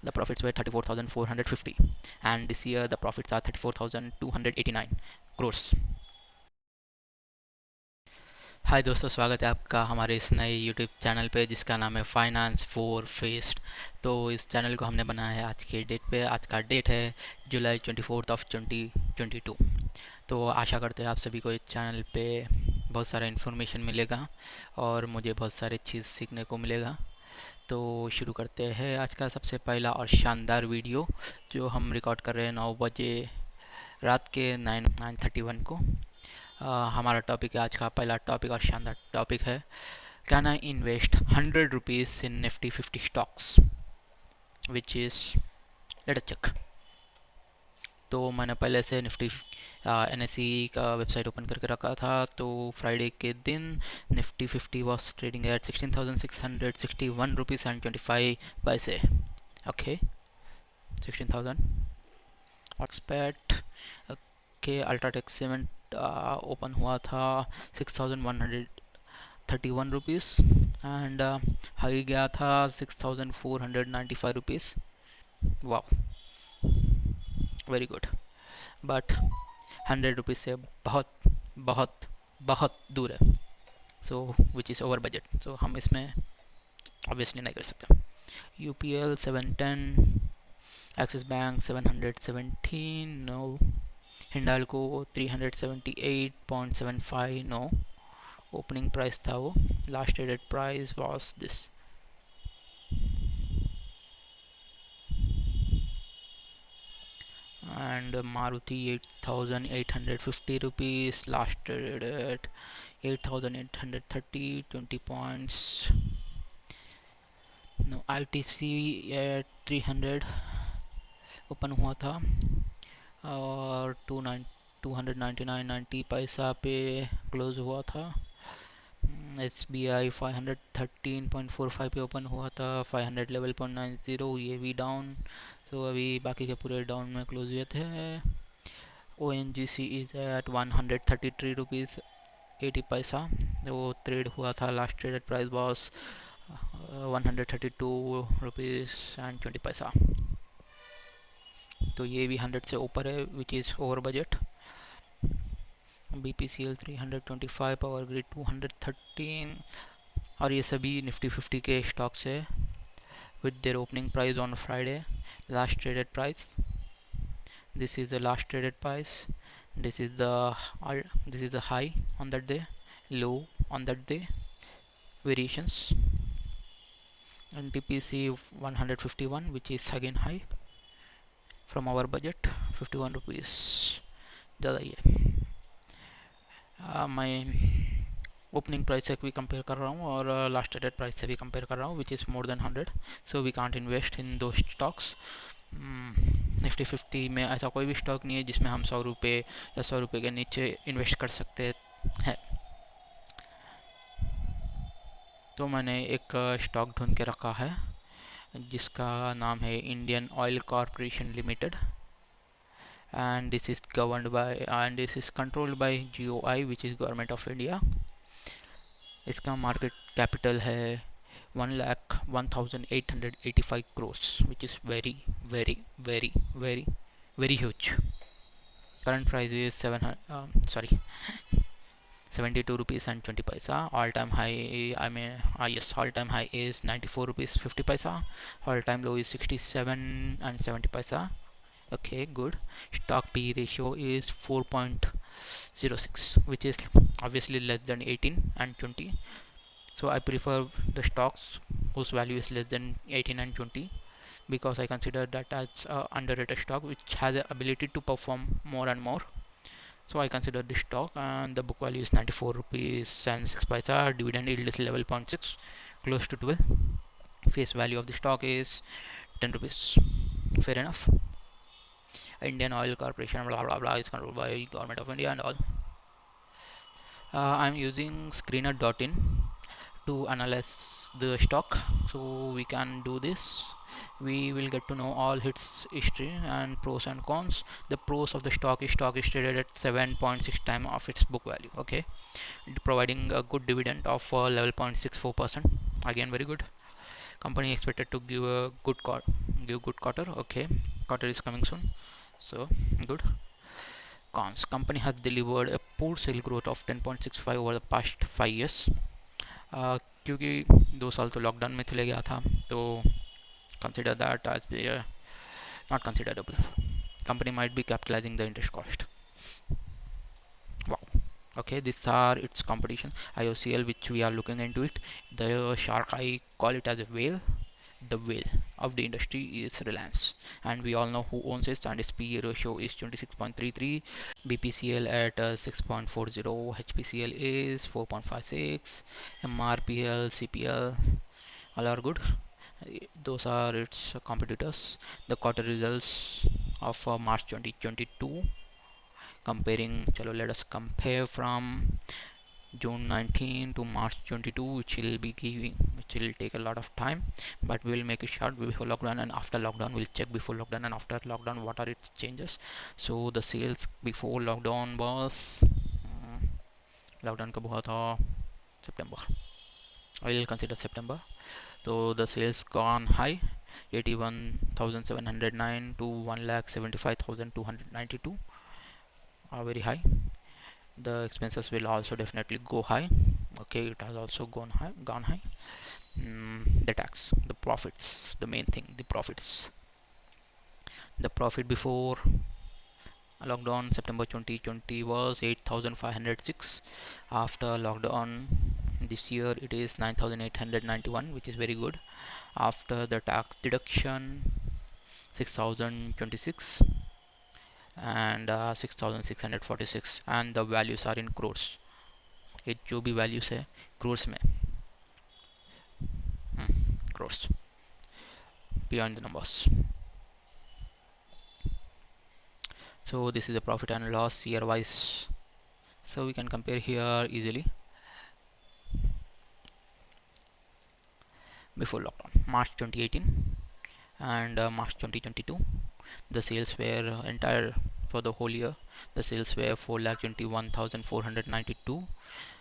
the profits were 34,450, and this year the profits are 34,289 crores. हाय दोस्तों, स्वागत है आपका हमारे इस नए यूट्यूब चैनल पे जिसका नाम है फाइनेंस फॉर फेस्ट। तो इस चैनल को हमने बनाया है आज के डेट पे। आज का डेट है जुलाई 24 ऑफ 2022। तो आशा करते हैं आप सभी को इस चैनल पे बहुत सारा इन्फॉर्मेशन मिलेगा और मुझे बहुत सारे चीज़ सीखने को मिलेगा। तो शुरू करते हैं आज का सबसे पहला और शानदार वीडियो जो हम रिकॉर्ड कर रहे हैं 9 बजे रात के 9:31 को। हमारा टॉपिक है आज का पहला टॉपिक और शानदार टॉपिक है, can I invest 100 rupees in Nifty 50 stocks, which is let us check. तो मैंने पहले से निफ्टी NSE का वेबसाइट ओपन करके रखा था। तो फ्राइडे के दिन Nifty 50 was trading at 16,661 rupees and 25 paise. Okay, 16,000 expect के अल्ट्राटेक सीमेंट ओपन हुआ था 6,131 रुपीज़ एंड हाई गया था 6,495 रुपीज़। वाह, वेरी गुड, बट 100 रुपीज़ से बहुत बहुत बहुत दूर है। So which is over budget, so हम इसमें ऑब्वियसली नहीं कर सकते। UPL 710, Axis Bank 717, no. Hindalco 378.75, no. Opening price था वो, last traded price was this. And Maruti 8,850 rupees, last traded at 8,830, 20 points. No, ITC at 300 open हुआ था और 299.90 पैसा पे क्लोज हुआ था। SBI 513.45 पे ओपन हुआ था, 500 लेवल 0.90, ये भी डाउन। तो अभी बाकी के पूरे डाउन में क्लोज हुए थे। ONGC इज़ एट 133 रुपीज़ 80 पैसा, वो ट्रेड हुआ था। Last traded price was 132 rupees and 20 पैसा। तो ये भी 100 से ऊपर है, विच is over budget. BPCL 325, power grid 213, और ये सभी निफ्टी 50 के स्टॉक्स है with their opening price on Friday. Last traded price, this is the last traded price, this is the high on that day, low on that day, variations. And TPC 151, which is again high from our budget, 51 rupees ज़्यादा ही है। मैं opening price से भी compare कर रहा हूँ और last traded price से भी कंपेयर कर रहा हूँ, which is more than 100, so we can't invest in दो स्टॉक्स। निफ्टी 50 में ऐसा कोई भी स्टॉक नहीं है जिसमें हम 100 रुपये या 100 रुपये के नीचे इन्वेस्ट कर सकते हैं। तो मैंने एक स्टॉक ढूंढ के रखा है जिसका नाम है Indian oil corporation limited, and this is governed by and this is controlled by GOI, which is government of India. इसका मार्केट कैपिटल है 1,01,885 crores, which is very very very very very huge. Current price is 72 rupees and 20 paisa. All time high, yes, all time high is 94 rupees 50 paisa. All time low is 67 and 70 paisa. Okay, good. Stock P ratio is 4.06, which is obviously less than 18 and 20. So I prefer the stocks whose value is less than 18 and 20, because I consider that as a underrated stock which has the ability to perform more and more. So I consider this stock, and the book value is 94 rupees and 6 paisa. Dividend yield is 11.6, close to 12. Face value of the stock is 10 rupees. Fair enough. Indian Oil Corporation, blah blah blah, is controlled by Government of India and all. I'm using screener.in to analyze the stock, so we can do this. We will get to know all its history and pros and cons. The pros of the stock is traded at 7.6 times of its book value, okay, providing a good dividend of 11.64%, again very good. Company expected to give a give good quarter. Okay, quarter is coming soon, so good. Cons: company has delivered a poor sale growth of 10.65 over the past 5 years. क्योंकि 2 साल तो lockdown में चले गया था, तो consider that as not considerable. Company might be capitalizing the interest cost. Wow. Okay, these are its competition. IOCL, which we are looking into it. The shark, I call it as a whale. The whale of the industry is Reliance, and we all know who owns it, and its PE ratio is 26.33. BPCL at 6.40. HPCL is 4.56. MRPL, CPL, all are good. Those are its competitors. The quarter results of March 2022. Comparing, chalo, let us compare from June 19 to March 22, which will take a lot of time, but we will make it short. Before lockdown and after lockdown, we'll check before lockdown and after lockdown what are its changes. So the sales before lockdown was lockdown का हुआ था September. I will consider September. So the sales gone high, 81,709 to 1,75,292 are very high. The expenses will also definitely go high. Okay, it has also gone high. The tax, the profits, the main thing, the profits. The profit before lockdown September 2020 was 8,506. After lockdown this year it is 9,891, which is very good. After the tax deduction 6,026 and 6,646, and the values are in crores. ये जो भी values है crores में, crores beyond the numbers. So this is the profit and loss year wise, so we can compare here easily. Before lockdown, March 2018 and March 2022, the sales were entire for the whole year. The sales were 4,21,492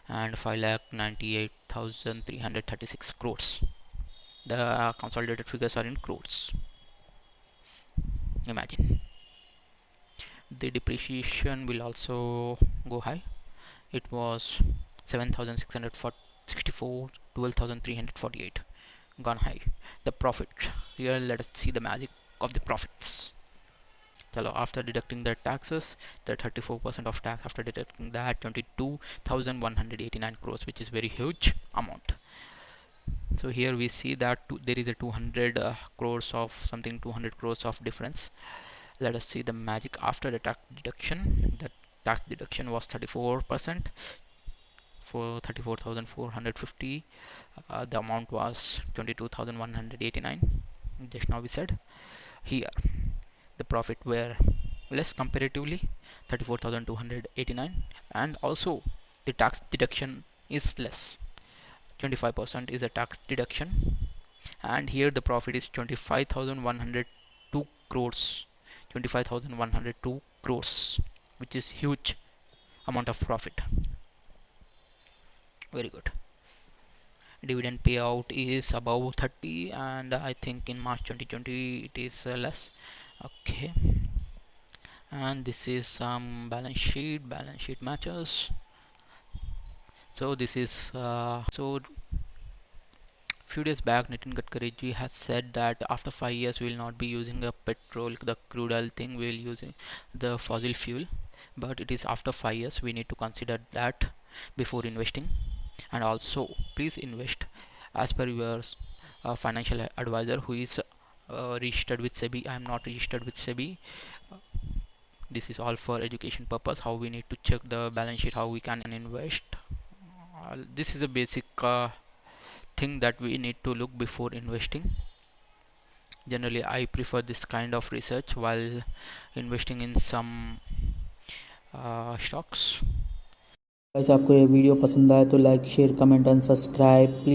and 5,98,336 crores. The consolidated figures are in crores. Imagine. The depreciation will also go high. It was 7,664, 12,348, gone high. The profit, here let us see the magic of the profits. So after deducting the taxes, the 34% of tax, after deducting that 22,189 crores, which is very huge amount. So here we see that there is a 200 crores of something, 200 crores of difference. Let us see the magic after the tax deduction. The tax deduction was 34% for 34,450. The amount was 22,189. Just now we said. Here the profit were less comparatively, 34,289, and also the tax deduction is less. 25% is a tax deduction, and here the profit is 25,102 crores. 25,102 crores, which is huge amount of profit. Very good. Dividend payout is above 30, and I think in March 2020 it is less. Okay, and this is some balance sheet matches. So this is so few days back Nitin Gadkari ji has said that after 5 years we will not be using a petrol, the crude oil thing, we will using the fossil fuel, but it is after 5 years. We need to consider that before investing, and also please invest as per your financial advisor who is registered with SEBI. I am not registered with SEBI. This is all for education purpose, how we need to check the balance sheet, how we can invest. This is a basic thing that we need to look before investing. Generally I prefer this kind of research while investing in some stocks. Guys आपको ये video पसंद आए तो like share comment and subscribe please.